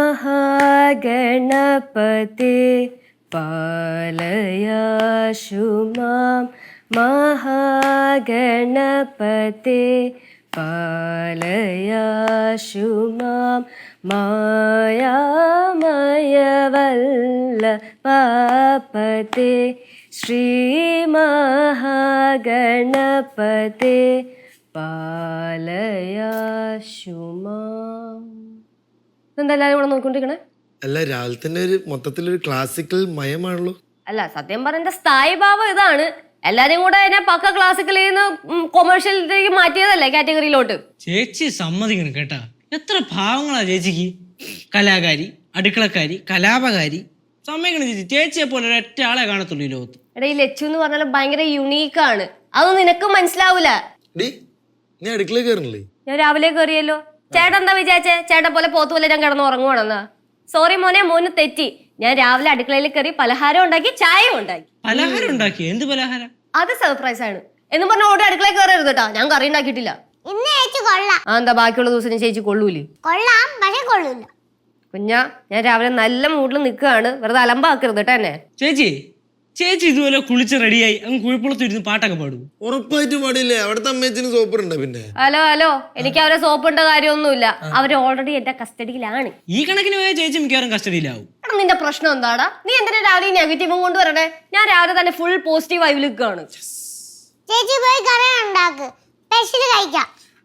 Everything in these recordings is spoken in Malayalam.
महागणपते पालयाशु मां महागणपते पालयाशु मां मायामयवल्लभापते श्रीमहागणपते പാലയാശു മാം. എന്താ എല്ലാവരും കൂടെ നോക്കിക്കൊണ്ടിരിക്കണേ? അല്ല, രാവിലെ തന്നെ ഒരു മൊത്തത്തിലൊരു ക്ലാസിക്കൽ മയമാണല്ലോ. അല്ല, സത്യം പറഞ്ഞ സ്ഥായി ഭാവം ഇതാണ്. എല്ലാരും കൂടെ അതിനെ പക്ക ക്ലാസിക്കലിൽ നിന്ന് കൊമേഴ്ഷ്യലിലേക്ക് മാറ്റിയതല്ലേ കാറ്റഗറിയിലോട്ട്. ചേച്ചി സമ്മതിക്കണം കേട്ടാ. എത്ര ഭാവങ്ങളാ ചേച്ചിക്ക്. കലാകാരി, അടുക്കളക്കാരി, കലാപകാരി. സമ്മതിക്കണം ചേച്ചി. ചേച്ചിയെ പോലെ ഒരൊറ്റ ആളെ കാണത്തുള്ളൂ ഈ ലോകത്ത്. എടാ, ഈ ലച്ചു എന്ന് പറഞ്ഞാൽ ഭയങ്കര യുണീക്കാണ്. അതൊന്നും നിനക്ക് മനസ്സിലാവൂല. നീ അടുക്കള കയറണില്ലേ? ഞാൻ രാവിലെ കയറിയല്ലോ. ചേട്ടൻ എന്താ വിചാരിച്ചേ? ചേട്ടൻ പോലെ പോത്തുപോലെ ഞാൻ കിടന്ന് ഉറങ്ങുവാണെന്നാ? സോറി മോനെ, മോന് തെറ്റി. ഞാൻ രാവിലെ അടുക്കളയിൽ കയറി പലഹാരം ഉണ്ടാക്കി, ചായ ഉണ്ടാക്കി. പലഹാരം ഉണ്ടാക്കി? എന്ത് പലഹാരം? അത് സർപ്രൈസ് ആണ് എന്ന് പറഞ്ഞ ഓടി അടുക്കളയിൽ കയറരുത് കേട്ടാ. ഞാൻ കറി ഉണ്ടാക്കിയിട്ടില്ല. എന്താ ബാക്കിയുള്ള ദിവസം ചേച്ചി കൊള്ളൂലേ? കുഞ്ഞാ, ഞാൻ രാവിലെ നല്ല മൂഡിൽ നിൽക്കുകയാണ്. വെറുതെ അലമ്പാക്കരുത് കേട്ടോ എന്നെ. ചേച്ചി ചേച്ചി ഇതുപോലെ കുളിച്ച് റെഡിയായി അങ്ങ് കുഴിപ്പുളത്തിരുന്ന് പാട്ടൊക്കെ പാടും? ഉറപ്പായിട്ടും പാടില്ലേ? അവിടുത്തെ അമ്മേച്ചിന് സോപ്പുണ്ട്. പിന്നെ ഹലോ, എനിക്ക് അവരെ സോപ്പിണ്ട കാര്യമൊന്നുമില്ല. അവര് ഓൾറെഡി എന്റെ കസ്റ്റഡിയിലാണ്. ഈ കണക്കിന് പോയാൽ ചേച്ചി മിക്കവാറും കസ്റ്റഡിയിലാവും. നിന്റെ പ്രശ്നം എന്താടാ? നീ എന്തിനാ രാവിലെ നെഗറ്റീവും കൊണ്ടുവരണേ? ഞാൻ രാവിലെ തന്നെ ഫുൾ പോസിറ്റീവ് വൈബിൽ നിൽക്കുകയാണ്.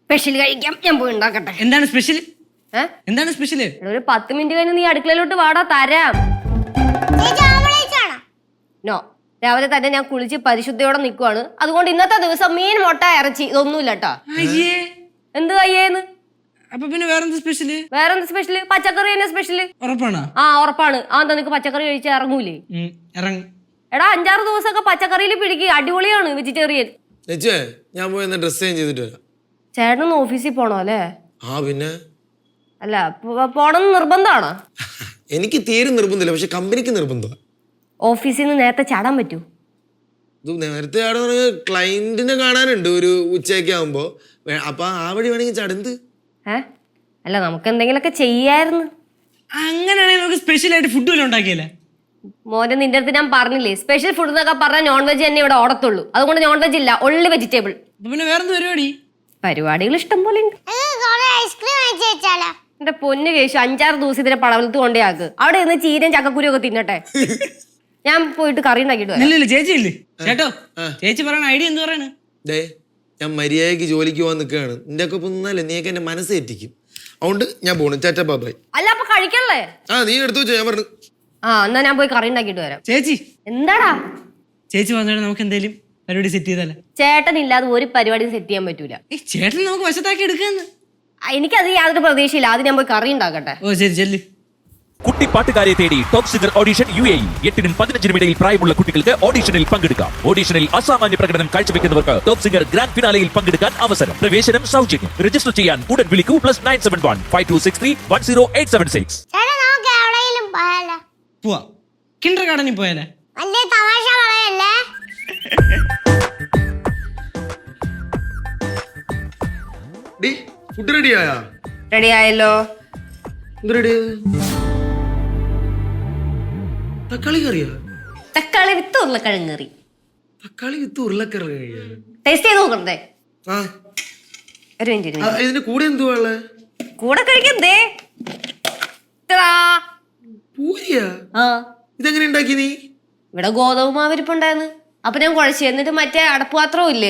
സ്പെഷ്യൽ കഴിക്കാം. ഞാൻ പോയി ഉണ്ടാക്കട്ടെ. എന്താണ് സ്പെഷ്യൽ? എന്താണ് സ്പെഷ്യൽ? ഒരു 10 മിനിറ്റ് കഴിഞ്ഞ് നീ അടുക്കളയിലോട്ട് വാടാ, തരാം. നോ, രാവിലെ തന്നെ ഞാൻ കുളിച്ച് പരിശുദ്ധിയോടെ നിൽക്കുവാണ്. അതുകൊണ്ട് ഇന്നത്തെ ദിവസം മീൻ, മുട്ട, ഇറച്ചി ഇതൊന്നുമില്ല കേട്ടോ. എന്ത് കയ്യേന്ന്? അപ്പൊ പിന്നെ വേറെന്ത് സ്പെഷ്യല്? വേറെന്ത് സ്പെഷ്യല്? പച്ചക്കറി തന്നെ സ്പെഷ്യല്. ഉറപ്പാണോ? ആ, ഉറപ്പാണ്. ആ, എന്താ നിനക്ക് പച്ചക്കറി കഴിച്ചാൽ ഇറങ്ങൂലേ? ഇറങ്ങും. എടാ, 5-6 ദിവസമൊക്കെ പച്ചക്കറിയിൽ പിടിക്കുക. അടിപൊളിയാണ് വെജിറ്റേറിയൻ. ഞാൻ പോയി ഡ്രസ് ചേഞ്ച് ചെയ്തിട്ട് വരാം. ചേട്ടനൊന്ന് ഓഫീസിൽ പോണോ അല്ലേ? ആ, പിന്നെ അല്ല, പോണം നിർബന്ധമാണോ? എനിക്ക് തീരെ നിർബന്ധമില്ല, പക്ഷെ കമ്പനിക്ക് നിർബന്ധമാണ്. ഓഫീസിൽ നിന്ന് നേരത്തെ ചാടാൻ പറ്റൂ? ഇത് നേരത്തെ ചാടാൻ പറഞ്ഞാൽ ക്ലയന്റിനെ കാണാനുണ്ട് ഒരു ഉച്ചയൊക്കെ ആകുമ്പോ. അപ്പൊ ആ വഴി വേണമെങ്കിൽ ചടന്ത്. അല്ല, നമുക്ക് എന്തെങ്കിലുമൊക്കെ ചെയ്യായിരുന്നു. അങ്ങനെയാണെങ്കിൽ നമുക്ക് സ്പെഷ്യൽ ആയിട്ട് ഫുഡ് വല്ലതും ഉണ്ടാക്കിയല്ലേ? മോനെ, നിന്റെ അടുത്ത് ഞാൻ പറഞ്ഞില്ലേ, സ്പെഷ്യൽ ഫുഡ് എന്നൊക്കെ പറഞ്ഞാൽ നോൺ വെജ് തന്നെ ഇവിടെ ഓടത്തുള്ളൂ. അതുകൊണ്ട് നോൺ വെജ് ഇല്ല, ഒള്ളി വെജിറ്റബിൾ. പിന്നെ വേറെന്ത് പരിപാടി? പരിപാടികൾ ഇഷ്ടം പോലെ ഉണ്ട്. എന്റെ പൊന്നു കേശു, 5-6 ദിവസം ഇതിനെ പടവലത്ത് കൊണ്ടേയാക്ക്. അവിടെ നിന്ന് ചീരയും ചക്കക്കുരും ഒക്കെ തിന്നട്ടെ. ഞാൻ പോയിട്ട് കറി ഉണ്ടാക്കിട്ട് വരാം. ചേച്ചി ഇല്ലേ? ചേട്ടോ, ചേച്ചി പറയണ ഐഡിയ എന്ത് പറയണ? ഞാൻ മര്യാദക്ക് ജോലിക്ക് പോകാൻ നിൽക്കുകയാണ്. നിന്റെ ഒക്കെ പൊന്നാലേ നീയൊക്കെ എന്റെ മനസ്സ് തെറ്റിക്കും. അതുകൊണ്ട് ഞാൻ പോണു. ചേട്ടാ ബാബായ്. അല്ല, അപ്പൊ കഴിക്കണല്ലേ? നീ എടുത്തു വെച്ചോ, ഞാൻ പറഞ്ഞു. എന്നാ ഞാൻ പോയി കറി ഉണ്ടാക്കിട്ട് വരാം. ചേച്ചി എന്താടാ? ചേച്ചി വന്നോടെ നമുക്ക് എന്തെങ്കിലും പരിപാടി സെറ്റ് ചെയ്താലേ? ചേട്ടൻ ഇല്ലാതെ ഒരു പരിപാടി സെറ്റ് ചെയ്യാൻ പറ്റൂല. ചേട്ടൻ നമുക്ക് വശത്താക്കി എടുക്കാന്ന്. എനിക്കത് യാതൊരു പ്രതീക്ഷയില്ല. അത് ഞാൻ പോയി കറി ഉണ്ടാക്കട്ടെ. ഓ ശരി, ചെല്ല്. കുട്ടി പാട്ടുകാരെ തേടി ടോപ്പ് സിംഗർ ഓഡിഷൻ UAE. 8-നും 15-നും ഇടയിൽ പ്രായമുള്ള കുട്ടികൾക്ക് ഓഡിഷനിൽ പങ്കെടുക്കാം. ഓഡിഷനിൽ അസാമാന്യ പ്രകടനം കാഴ്ചവെക്കുന്നവർക്ക് ടോപ്പ് സിംഗർ ഗ്രാൻഡ് ഫിനാലയിൽ പങ്കെടുക്കാൻ അവസരം. പ്രവേശനം സൗജന്യം. രജിസ്റ്റർ ചെയ്യാൻ ഉടൻ വിളിക്കൂ. +971 5263 10876. പോവാ. കിൻഡർ ഗാർഡനിൽ പോയാലേ? ഫുഡ് റെഡിയായാ? റെഡി ആയല്ലോ. എന്ത് റെഡിയായത്? തക്കാളി കറിയാ? തക്കാളി വിത്ത് ഉരുളക്കിഴങ്ങ് കറി. തക്കാളി വിത്ത് ഉരുളക്കിഴങ്ങ് കഴിയാ? ടേസ്റ്റ് ചെയ്ത് നോക്കണ്ടേ? ഒരു മിനിറ്റ്. ഇതിന്റെ കൂടെ എന്തുവാ ഉള്ളെ? കൂടെ കഴിക്കണ്ടേ? പൂരിയാ? ഇതെങ്ങനെ ഉണ്ടാക്കി നീ? ഇവിടെ ഗോതമ്പ് മാവിരിപ്പുണ്ടായിരുന്നു. അപ്പൊ ഞാൻ കുഴച്ചു. എന്നിട്ട് മറ്റേ അടപ്പാത്രവും ഇല്ലേ,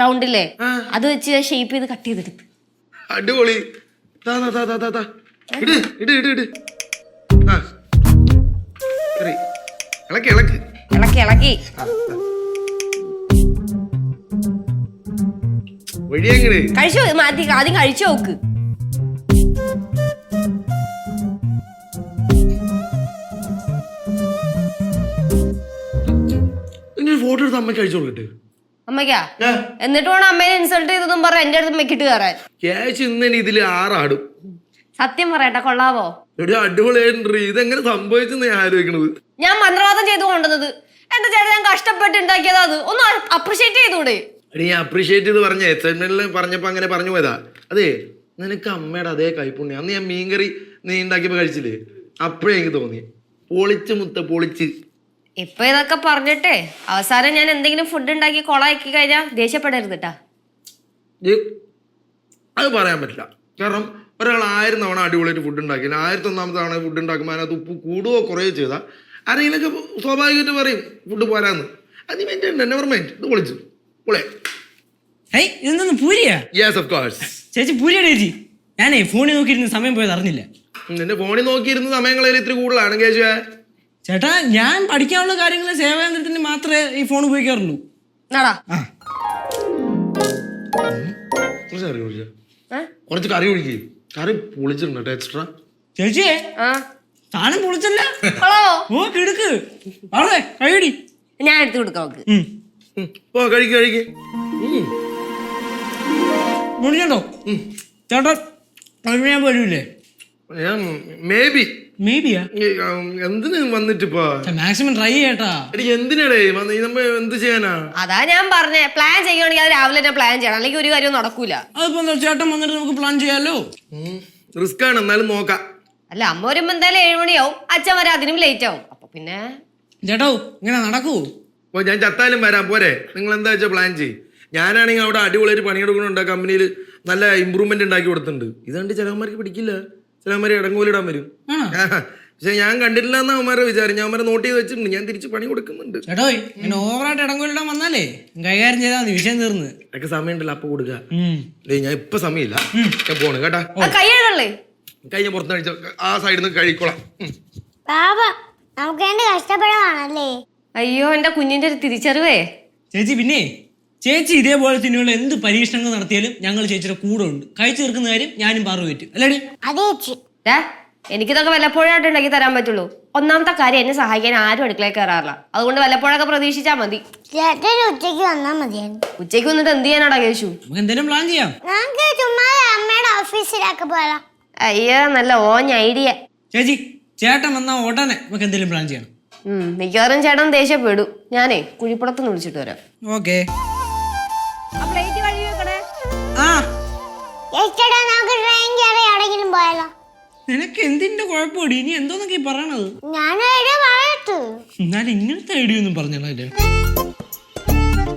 റൗണ്ടില്ലേ, അത് വെച്ച് ഷേപ്പ് ചെയ്ത് കട്ട് ചെയ്തെടുത്ത്. അടിപൊളി. ഇളക്കി കഴിച്ചു. ആദ്യം കഴിച്ചു നോക്ക്. ഫോട്ടോ എടുത്ത് അമ്മയ്ക്ക് അയച്ചു കൊടുക്കട്ടെ. അമ്മയ്ക്കാ? എന്നിട്ട് വേണം അമ്മേനെ ഇൻസൾട്ട് ചെയ്തതും പറ എന്റെ അടുത്ത് മെക്കിട്ട് കയറാൻ. ക്യാഷ് ഇന്നെ ഇതില് 6 ആടും. സത്യം പറയട്ടെ, കൊള്ളാവോ? അടിപൊളിയായിട്ടുണ്ട്. ഇതെങ്ങനെ സംഭവിച്ചെന്ന് ഞാൻ ആലോചിക്കണത്. ഞാൻ മന്ത്രവാദം ചെയ്തു കൊണ്ടുവന്നത്. എന്റെ ചേട്ടൻ ഞാൻ കഷ്ടപ്പെട്ട് ഉണ്ടാക്കിയതാ. അത് ഒന്ന് അപ്രീഷിയേറ്റ് ചെയ്തൂടെ? ഞാൻ അപ്രീഷിയേറ്റ് ചെയ്ത് പറഞ്ഞ എക്സൈറ്റ്മെന്റിൽ പറഞ്ഞപ്പോ അങ്ങനെ പറഞ്ഞു പോയതാ. അതെ, നിനക്ക് അമ്മയുടെ അതേ കൈപ്പുണ്യം. അന്ന് ഞാൻ മീൻകറി നീ ഉണ്ടാക്കിയപ്പോ കഴിച്ചില്ലേ, അപ്പോഴേ എനിക്ക് തോന്നി പൊളിച്ച് മുത്ത പൊളിച്ച്. ഇപ്പൊ ഇതൊക്കെ പറഞ്ഞിട്ടേ അവസാനം ഞാൻ എന്തെങ്കിലും ഫുഡ് ഉണ്ടാക്കി കൊളാക്കി കഴിഞ്ഞാൽ ദേഷ്യപ്പെടരുത് കേട്ടാ. അത് പറയാൻ പറ്റില്ല. കാരണം ഒരാൾ 1000 തവണ അടിപൊളിയായിട്ട് ഫുഡ് ഉണ്ടാക്കി 1001 തവണ ഫുഡ് ഉണ്ടാക്കുമ്പോൾ അതിനകത്ത് ഉപ്പ് കൂടുകയോ കുറയോ ചെയ്താൽ ആരെങ്കിലൊക്കെ സ്വാഭാവികമായിട്ട് പറയും ഫുഡ് പോരാന്ന്. അത് മെയിൻ്റെ നെവർ മൈൻഡ്, ഇത് പൊളിച്ചു പൊളേ. ഹേയ് ഇതെന്തൊന്ന് പൂരിയാ? Yes of course. ചേച്ചി പൂരിയുടെ ചേച്ചി. ഞാനേ ഫോണിൽ നോക്കിയിരുന്ന സമയം പോയത് അറിഞ്ഞില്ല. നിന്റെ ഫോണിൽ നോക്കിയിരുന്ന സമയങ്ങളിൽ ഇത്തിരി കൂടുതലാണ് കേശുവേ. ചേട്ടാ ഞാൻ പഠിക്കാനുള്ള കാര്യങ്ങൾ സേവാന്തരത്തിന് മാത്രമേ ഈ ഫോൺ ഉപയോഗിക്കാറുള്ളൂ. നാടാ കുറച്ച് കറി ഒഴിക്കും. കറി പൊളിച്ചിട്ടുണ്ട് എക്സ്ട്രാ. ചേച്ചിയെ ആ സാധനം പൊളിച്ചല്ല. ഹലോ ഓ കിടക്ക് അവിടെ കഴിയടി. ഞാൻ എടുത്തു കൊടുക്കാം നോക്ക്. ഓ കഴിക്ക് കഴിക്ക്. മുടിഞ്ഞോ ചേട്ടാ? ഞാൻ വരൂലേ? മേബിയാ എന്തിനു വന്നിട്ടിപ്പോ മാക്സിമം ട്രൈ ചെയ്യട്ടാ. എടി എന്തിനാടേ നമ്മ എന്ത് ചെയ്യാനാ? അതാ ഞാൻ പറഞ്ഞേ, പ്ലാൻ ചെയ്യുകയാണെങ്കിൽ അത് രാവിലെ തന്നെ പ്ലാൻ ചെയ്യണം, അല്ലെങ്കിൽ ഒരു കാര്യവും നടക്കൂല. അതിപ്പോ എന്താ ചേട്ടൻ വന്നിട്ട് നമുക്ക് പ്ലാൻ ചെയ്യാലോ. റിസ്ക് ആണ്, എന്നാലും നോക്കാം. അല്ല അമ്മ വരുമ്പോ എന്തായാലും 7 മണിയാവും, അച്ഛൻ വരെ അതിനും ലേറ്റ് ആവും. അപ്പൊ പിന്നെ ചേട്ടോ ഇങ്ങനെ നടക്കൂ. ഓ ഞാൻ ചത്താലും വരാം പോരെ. നിങ്ങൾ എന്താ വെച്ചാൽ പ്ലാൻ ചെയ്യും. ഞാനാണെങ്കിൽ അവിടെ അടിപൊളിയായിട്ട് പണിയെടുക്കുന്നുണ്ട്, കമ്പനിയിൽ നല്ല ഇമ്പ്രൂവ്മെന്റ് ഉണ്ടാക്കി കൊടുത്തിട്ടുണ്ട്. ഇതാണ്ട് ചിലവന്മാർക്ക് പിടിക്കില്ല, ചിലവന്മാര് ഇടങ്കോലിടാൻ വരും. പക്ഷെ ഞാൻ കണ്ടിട്ടില്ല എന്നാ അവന്മാരെ വിചാരം. ഞാൻ അവന്മാരെ നോട്ട് ചെയ്ത് വെച്ചിട്ടുണ്ട്, ഞാൻ തിരിച്ച് പണി കൊടുക്കുന്നുണ്ട്. ചേട്ടോ ഇങ്ങനെ ഓവറായിട്ട് ഇടങ്കോലിടാൻ വന്നാലേ കൈകാര്യം ചെയ്താൽ മതി, വിഷയം തീർന്ന്. ഒക്കെ സമയമുണ്ടല്ലോ അപ്പൊ കൊടുക്കുക. ഞാൻ ഇപ്പൊ സമയമില്ല, ഞാൻ പോണ് കേട്ടാ. കൈ എഴുതല്ലേ? കൈ ഞാൻ പുറത്ത് കഴിച്ച ആ സൈഡിൽ നിന്ന് കഴിക്കോളാം. നമുക്ക് വേണ്ടി കഷ്ടപ്പെടാണല്ലേ. അയ്യോ എന്റെ കുഞ്ഞിന്റെ ഒരു തിരിച്ചറിവേ. ചേച്ചി പിന്നെ ചേച്ചി ഇതേപോലെ തന്നെയുള്ള എന്ത് പരീക്ഷണങ്ങൾ നടത്തിയാലും ഞങ്ങൾ ചേച്ചിയുടെ കൂടെ ഉണ്ട്. കഴിച്ചു തീർക്കുന്ന കാര്യം ഞാനും പാറു പറ്റും അല്ലേടി? അതേ ചേച്ചി. എനിക്കിതൊക്കെ വല്ലപ്പോഴായിട്ട് ഉണ്ടാക്കി തരാൻ പറ്റുള്ളൂ. ഒന്നാമത്തെ കാര്യം എന്നെ സഹായിക്കാൻ ആരും അടുക്കളയിൽ കയറാറില്ല, അതുകൊണ്ട് വല്ലപ്പോഴൊക്കെ പ്രതീക്ഷിച്ചാൽ മതി. ചേട്ടൻ ഉച്ചയ്ക്ക് വന്നാ മതിയായിരുന്നു. ഉച്ചയ്ക്ക് വന്നിട്ട് എന്ത് ചെയ്യാനാടാ കേശു? നമുക്ക് എന്തെങ്കിലും പ്ലാൻ ചെയ്യാം. നമുക്ക് ചുമ്മാ അമ്മയുടെ ഓഫീസിലൊക്കെ പോയാലോ? അയ്യോ നല്ല ഓഞ്ഞ ഐഡിയ. ചേച്ചി ചേട്ടൻ വന്നാൽ ഉടനെ നമുക്ക് എന്തെങ്കിലും പ്ലാൻ ചെയ്യണം. മിക്കവാറും ചേട്ടൻ ദേഷ്യപ്പെടും. ഞാനേ കുഴിപ്പുറത്തുനിന്ന് വിളിച്ചിട്ട് വരാം. ഓക്കെ. ആ ചേട്ടാ നമുക്ക് ട്രെയിൻ കയറി എവിടെയെങ്കിലും പോയാലോ? നിനക്ക് എന്തിന്റെ കുഴപ്പമില്ല. ഇനി എന്തോന്നൊക്കെ പറയണത്? ഞാൻ ഐഡിയ പറയട്ടെ. എന്നാലും ഇങ്ങനത്തെ ഐഡിയ ഒന്നും പറഞ്ഞല്ലേ.